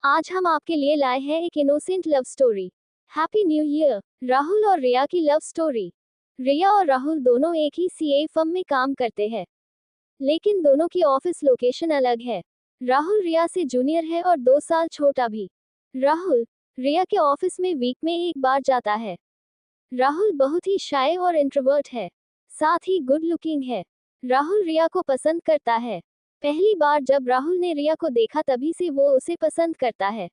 आज हम आपके लिए लाए हैं एक innocent love story. Happy new year. Rahul और रिया की लव स्टोरी। रिया और राहुल दोनों एक ही सीए फर्म में काम करते हैं, लेकिन दोनों की ऑफिस लोकेशन अलग है। राहुल रिया से जूनियर है और 2 साल छोटा भी। राहुल रिया के ऑफिस में वीक में एक बार जाता है। राहुल बहुत ही शाय और इंट्रोवर्ट है, साथ ही गुड लुकिंग है। राहुल रिया को पसंद करता है। पहली बार जब राहुल ने रिया को देखा तभी से वो उसे पसंद करता है।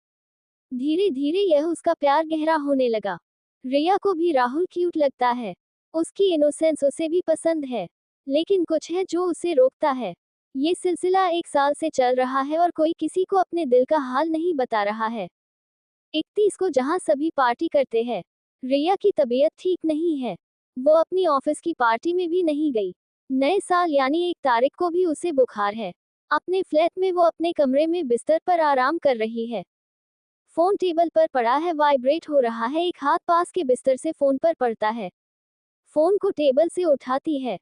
धीरे धीरे यह उसका प्यार गहरा होने लगा। रिया को भी राहुल क्यूट लगता है। उसकी इनोसेंस उसे भी पसंद है, लेकिन कुछ है जो उसे रोकता है। ये सिलसिला 1 साल से चल रहा है और कोई किसी को अपने दिल का हाल नहीं बता रहा है। 31 को जहां सभी पार्टी करते हैं, रिया की तबीयत ठीक नहीं है। वो अपनी ऑफिस की पार्टी में भी नहीं गई। नए साल यानी 1 तारीख को भी उसे बुखार है। अपने फ्लैट में वो अपने कमरे में बिस्तर पर आराम कर रही है। फोन टेबल पर पड़ा है, वाइब्रेट हो रहा है। एक हाथ पास के बिस्तर से फोन पर पड़ता है। फोन को टेबल से उठाती है।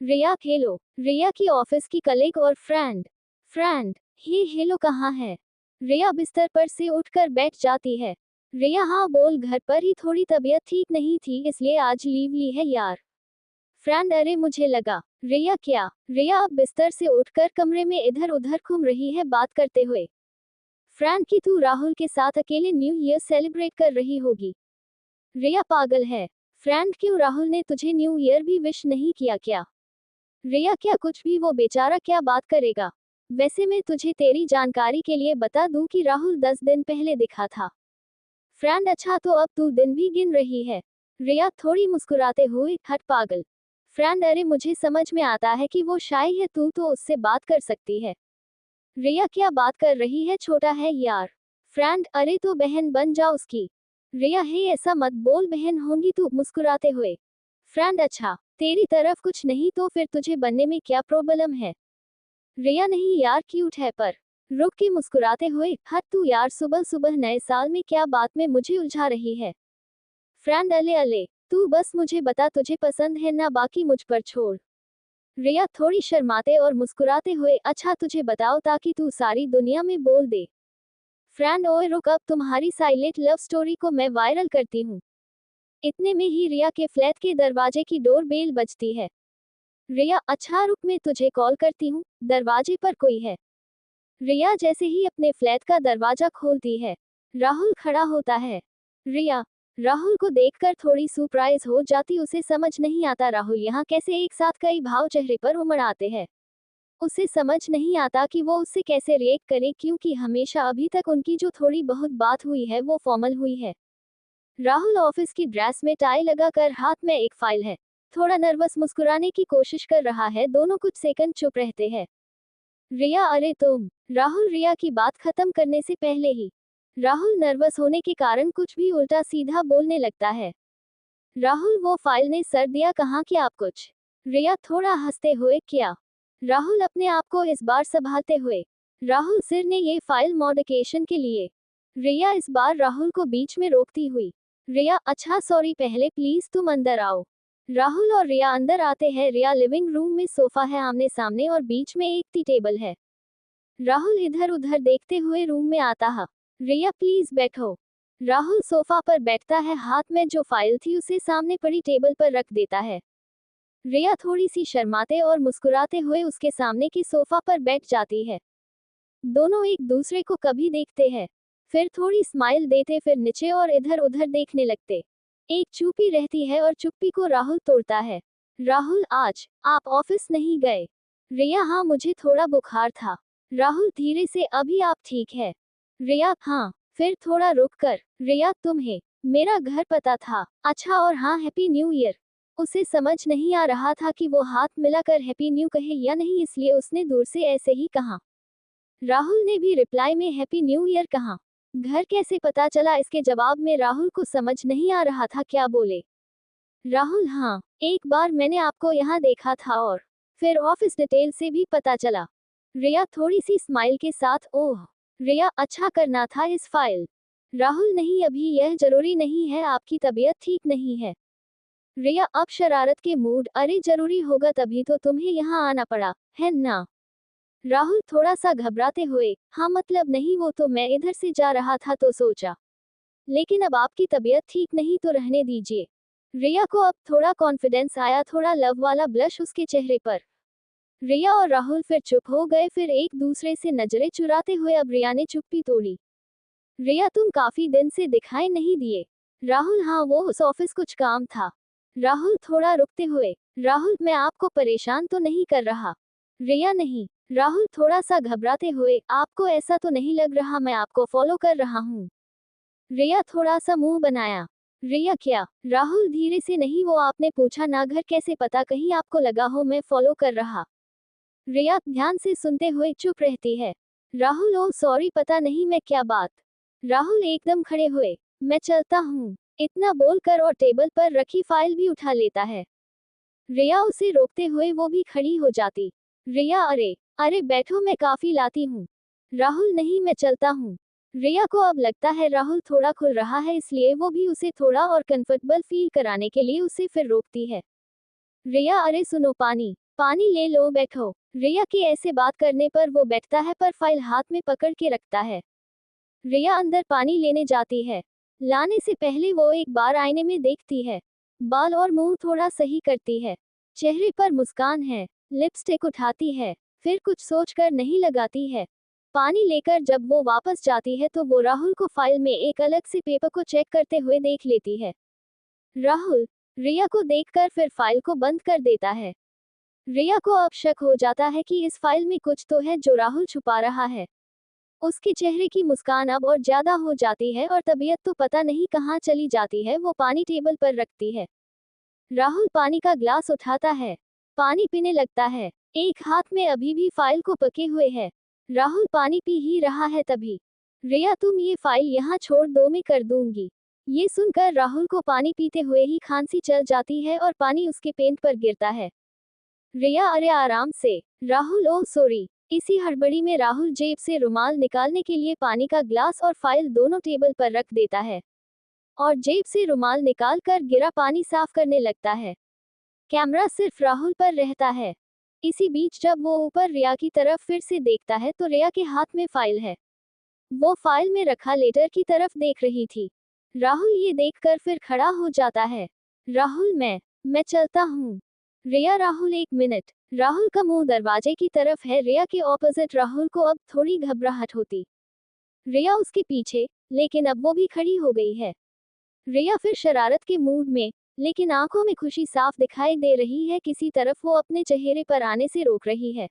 रिया हेलो। रिया की ऑफिस की कलीग और फ्रेंड ही हेलो कहाँ है। रिया बिस्तर पर से उठकर बैठ जाती है। रिया हाँ बोल, घर पर ही थोड़ी तबीयत ठीक नहीं थी इसलिए आज लीव ली है यार। फ्रेंड अरे मुझे लगा। रिया क्या। रिया अब बिस्तर से उठकर कमरे में इधर उधर घूम रही है बात करते हुए। फ्रेंड की तू राहुल के साथ अकेले न्यू ईयर सेलिब्रेट कर रही होगी। रिया पागल है। फ्रेंड क्यों, राहुल ने तुझे न्यू ईयर भी विश नहीं किया क्या। रिया क्या कुछ भी, वो बेचारा क्या बात करेगा। वैसे मैं तुझे तेरी जानकारी के लिए बता दूं कि राहुल 10 दिन पहले दिखा था। फ्रेंड अच्छा तो अब तू दिन भी गिन रही है। रिया थोड़ी मुस्कुराते हुए हट पागल। फ्रेंड अरे मुझे समझ में आता है कि वो शाय है, तू तो उससे बात कर सकती है। रिया क्या बात कर रही है, छोटा है यार। फ्रेंड अरे तो बहन बन जा उसकी। रिया हे ऐसा मत बोल, बहन होंगी तू मुस्कुराते हुए। फ्रेंड अच्छा तेरी तरफ कुछ नहीं तो फिर तुझे बनने में क्या प्रॉब्लम है। रिया नहीं यार क्यूट है पर। रुक के मुस्कुराते हुए हट तू यार, सुबह सुबह नए साल में क्या बात में मुझे उलझा रही है। फ्रेंड अले अले तू बस मुझे बता तुझे पसंद है ना, बाकी मुझ पर छोड़। रिया थोड़ी शर्माते और मुस्कुराते हुए अच्छा तुझे बताओ ताकि तू सारी दुनिया में बोल दे। फ्रेंड ओए रुक, अब तुम्हारी साइलेंट लव स्टोरी को मैं वायरल करती हूँ। इतने में ही रिया के फ्लैट के दरवाजे की डोर बेल बजती है। रिया अच्छा रुक मैं तुझे कॉल करती हूँ, दरवाजे पर कोई है। रिया जैसे ही अपने फ्लैट का दरवाजा खोलती है, राहुल खड़ा होता है। रिया राहुल को देखकर थोड़ी सरप्राइज हो जाती, उसे समझ नहीं आता राहुल यहाँ कैसे एक साथ कई भाव चेहरे पर उमड़ आते हैं। उसे समझ नहीं आता कि वो उससे कैसे रिएक्ट करे, क्योंकि हमेशा अभी तक उनकी जो थोड़ी बहुत बात हुई है वो फॉर्मल हुई है। राहुल ऑफिस की ड्रेस में टाई लगाकर हाथ में एक फाइल है, थोड़ा नर्वस मुस्कुराने की कोशिश कर रहा है। दोनों कुछ सेकंड चुप रहते हैं। रिया अरे तुम। राहुल रिया की बात खत्म करने से पहले ही राहुल नर्वस होने के कारण कुछ भी उल्टा सीधा बोलने लगता है। राहुल वो फाइल ने सर दिया कहाँ कि आप कुछ। रिया थोड़ा हंसते हुए क्या। राहुल अपने आप को इस बार संभालते हुए राहुल सिर ने ये फाइल मॉडिफिकेशन के लिए। रिया इस बार राहुल को बीच में रोकती हुई रिया अच्छा सॉरी, पहले प्लीज तुम अंदर आओ। राहुल और रिया अंदर आते हैं। रिया लिविंग रूम में सोफा है आमने सामने और बीच में एक टी टेबल है। राहुल इधर उधर देखते हुए रूम में आता है। रिया प्लीज बैठो। राहुल सोफा पर बैठता है, हाथ में जो फाइल थी उसे सामने पड़ी टेबल पर रख देता है। रिया थोड़ी सी शर्माते और मुस्कुराते हुए उसके सामने की सोफा पर बैठ जाती है। दोनों एक दूसरे को कभी देखते हैं, फिर थोड़ी स्माइल देते, फिर नीचे और इधर उधर देखने लगते। एक चुप्पी रहती है और चुप्पी को राहुल तोड़ता है। राहुल आज आप ऑफिस नहीं गए। रिया हाँ मुझे थोड़ा बुखार था। राहुल धीरे से अभी आप ठीक है। रिया हाँ। फिर थोड़ा रुक कर रिया तुम्हें मेरा घर पता था। अच्छा और हाँ हैप्पी न्यू ईयर। उसे समझ नहीं आ रहा था कि वो हाथ मिलाकर हैप्पी न्यू कहे या नहीं, इसलिए उसने दूर से ऐसे ही कहा। राहुल ने भी रिप्लाई में हैप्पी न्यू ईयर कहा। घर कैसे पता चला, इसके जवाब में राहुल को समझ नहीं आ रहा था क्या बोले। राहुल हाँ एक बार मैंने आपको यहाँ देखा था और फिर ऑफिस डिटेल से भी पता चला। रिया थोड़ी सी स्माइल के साथ ओह। रिया अच्छा करना था इस फाइल। राहुल नहीं अभी यह जरूरी नहीं है, आपकी तबीयत ठीक नहीं है। रिया अब शरारत के मूड अरे जरूरी होगा तभी तो तुम्हें यहाँ आना पड़ा है ना। राहुल थोड़ा सा घबराते हुए, हाँ मतलब नहीं, वो तो मैं इधर से जा रहा था तो सोचा। लेकिन अब आपकी तबीयत ठीक नहीं तो रहने दीजिए। रिया को अब थोड़ा कॉन्फिडेंस आया, थोड़ा लव वाला ब्लश उसके चेहरे पर। रिया और राहुल फिर चुप हो गए, फिर एक दूसरे से नजरें चुराते हुए अब रिया ने चुप्पी तोड़ी। रिया, तुम काफी दिन से दिखाई नहीं दिए। राहुल, हाँ वो उस ऑफिस कुछ काम था। राहुल थोड़ा रुकते हुए, राहुल मैं आपको परेशान तो नहीं कर रहा। रिया, नहीं। राहुल थोड़ा सा घबराते हुए, आपको ऐसा तो नहीं लग रहा मैं आपको फॉलो कर रहा हूँ। रिया थोड़ा सा मुंह बनाया। रिया, क्या? राहुल धीरे से, नहीं वो आपने पूछा ना घर कैसे पता, कहीं आपको लगा हो मैं फॉलो कर रहा। रिया ध्यान से सुनते हुए चुप रहती है। राहुल, ओह सॉरी, पता नहीं मैं क्या बात। राहुल एकदम खड़े हुए, मैं चलता हूँ। इतना बोलकर और टेबल पर रखी फाइल भी उठा लेता है। रिया उसे रोकते हुए वो भी खड़ी हो जाती। रिया, अरे अरे बैठो, मैं काफी लाती हूँ। राहुल, नहीं मैं चलता हूँ। रिया को अब लगता है राहुल थोड़ा खुल रहा है, इसलिए वो भी उसे थोड़ा और कंफर्टेबल फील कराने के लिए उसे फिर रोकती है। रिया, अरे सुनो, पानी पानी ले लो, बैठो। रिया के ऐसे बात करने पर वो बैठता है, पर फाइल हाथ में पकड़ के रखता है। रिया अंदर पानी लेने जाती है। लाने से पहले वो एक बार आईने में देखती है। बाल और मुंह थोड़ा सही करती है। चेहरे पर मुस्कान है। लिपस्टिक उठाती है। फिर कुछ सोचकर नहीं लगाती है। पानी लेकर जब वो वापस जाती है तो वो राहुल को फाइल में एक अलग से पेपर को चेक करते हुए देख लेती है। राहुल रिया को देखकर फिर फाइल को बंद कर देता है। रिया को अब शक हो जाता है कि इस फाइल में कुछ तो है जो राहुल छुपा रहा है। उसके चेहरे की मुस्कान अब और ज्यादा हो जाती है और तबीयत तो पता नहीं कहाँ चली जाती है। वो पानी टेबल पर रखती है। राहुल पानी का ग्लास उठाता है। पानी पीने लगता है। एक हाथ में अभी भी फाइल को पके हुए है। राहुल पानी पी ही रहा है तभी, रिया तुम ये फाइल यहाँ छोड़ दो, मैं कर दूंगी। ये सुनकर राहुल को पानी पीते हुए ही खांसी चल जाती है और पानी उसके पेंट पर गिरता है। रिया, अरे आराम से। Rahul, oh sorry. इसी हड़बड़ी में राहुल जेब से रुमाल निकालने के लिए पानी का ग्लास और फाइल दोनों टेबल पर रख देता है और जेब से रुमाल निकाल कर गिरा पानी साफ करने लगता है। कैमरा सिर्फ राहुल पर रहता है। इसी बीच जब वो ऊपर रिया की तरफ फिर से देखता है तो रिया के हाथ में फाइल है। वो फाइल में रखा लेटर की तरफ देख रही थी। राहुल ये देखकर फिर खड़ा हो जाता है। राहुल, मैं चलता हूँ। रिया, राहुल एक मिनट। राहुल का मुंह दरवाजे की तरफ है। रिया के ऑपोजिट राहुल को अब थोड़ी घबराहट होती। रिया उसके पीछे, लेकिन अब वो भी खड़ी हो गई है। रिया फिर शरारत के मूड में, लेकिन आंखों में खुशी साफ दिखाई दे रही है। किसी तरफ वो अपने चेहरे पर आने से रोक रही है।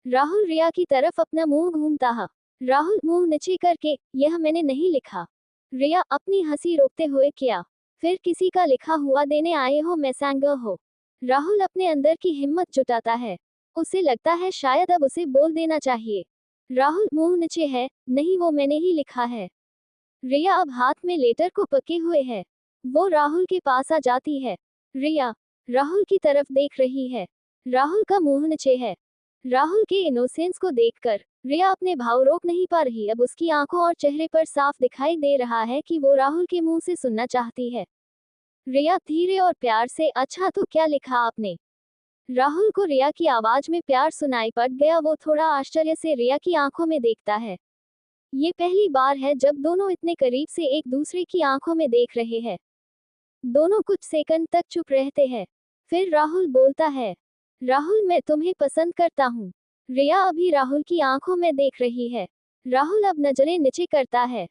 राहुल रिया की तरफ अपना मुंह घूमता है। राहुल मुंह नीचे करके, यह मैंने नहीं लिखा। रिया अपनी हंसी रोकते हुए, क्या? फिर किसी का लिखा हुआ देने आए हो, मैसेंगर हो? राहुल अपने अंदर की हिम्मत जुटाता है। उसे लगता है शायद अब उसे बोल देना चाहिए। राहुल मुंह नीचे है, नहीं वो मैंने ही लिखा है। रिया अब हाथ में लेटर को पके हुए है। वो राहुल के पास आ जाती है। रिया राहुल की तरफ देख रही है। राहुल का मुंह नीचे है। राहुल के इनोसेंस को देखकर रिया अपने भाव रोक नहीं पा रही। अब उसकी आंखों और चेहरे पर साफ दिखाई दे रहा है कि वो राहुल के मुंह से सुनना चाहती है। रिया धीरे और प्यार से, अच्छा तो क्या लिखा आपने? राहुल को रिया की आवाज में प्यार सुनाई पड़ गया। वो थोड़ा आश्चर्य से रिया की आंखों में देखता है। ये पहली बार है जब दोनों इतने करीब से एक दूसरे की आंखों में देख रहे हैं। दोनों कुछ सेकंड तक चुप रहते हैं। फिर राहुल बोलता है, राहुल मैं तुम्हें पसंद करता हूँ। रिया अभी राहुल की आंखों में देख रही है। राहुल अब नजरें नीचे करता है।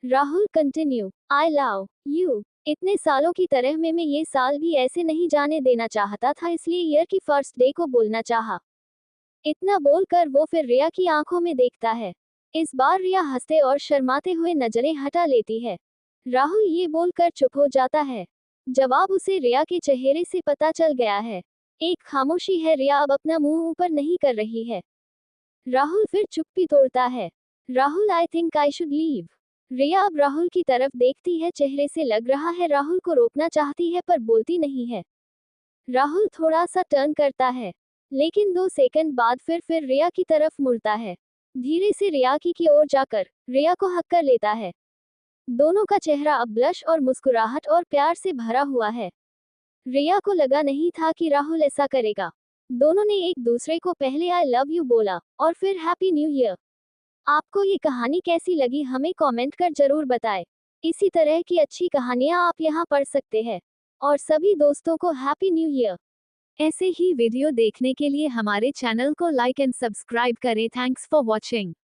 Rahul continue, I love you. इतने सालों की तरह मैं ये साल भी ऐसे नहीं जाने देना चाहता था, इसलिए ईयर की फर्स्ट डे को बोलना चाहा। इतना बोलकर वो फिर रिया की आंखों में देखता है। इस बार रिया हंसते और शर्माते हुए नजरें हटा लेती है। राहुल ये बोलकर चुप हो जाता है। जवाब उसे रिया के चेहरे से पता चल गया है। एक खामोशी है। रिया अब अपना मुंह ऊपर नहीं कर रही है। राहुल फिर चुप्पी तोड़ता है। Rahul, I think I should leave. Riya अब राहुल की तरफ देखती है। चेहरे से लग रहा है राहुल को रोकना चाहती है पर बोलती नहीं है। राहुल थोड़ा सा टर्न करता है, लेकिन 2 सेकंड बाद फिर रिया की तरफ मुड़ता है। धीरे से रिया की ओर जाकर रिया को हक कर लेता है। दोनों का चेहरा अब ब्लश और मुस्कुराहट और प्यार से भरा हुआ है। रिया को लगा नहीं था कि राहुल ऐसा करेगा। दोनों ने एक दूसरे को पहले आई लव यू बोला और फिर हैप्पी न्यू ईयर। आपको ये कहानी कैसी लगी हमें कमेंट कर जरूर बताएं। इसी तरह की अच्छी कहानियां आप यहाँ पढ़ सकते हैं। और सभी दोस्तों को हैप्पी न्यू ईयर। ऐसे ही वीडियो देखने के लिए हमारे चैनल को लाइक एंड सब्सक्राइब करें। Thanks for watching.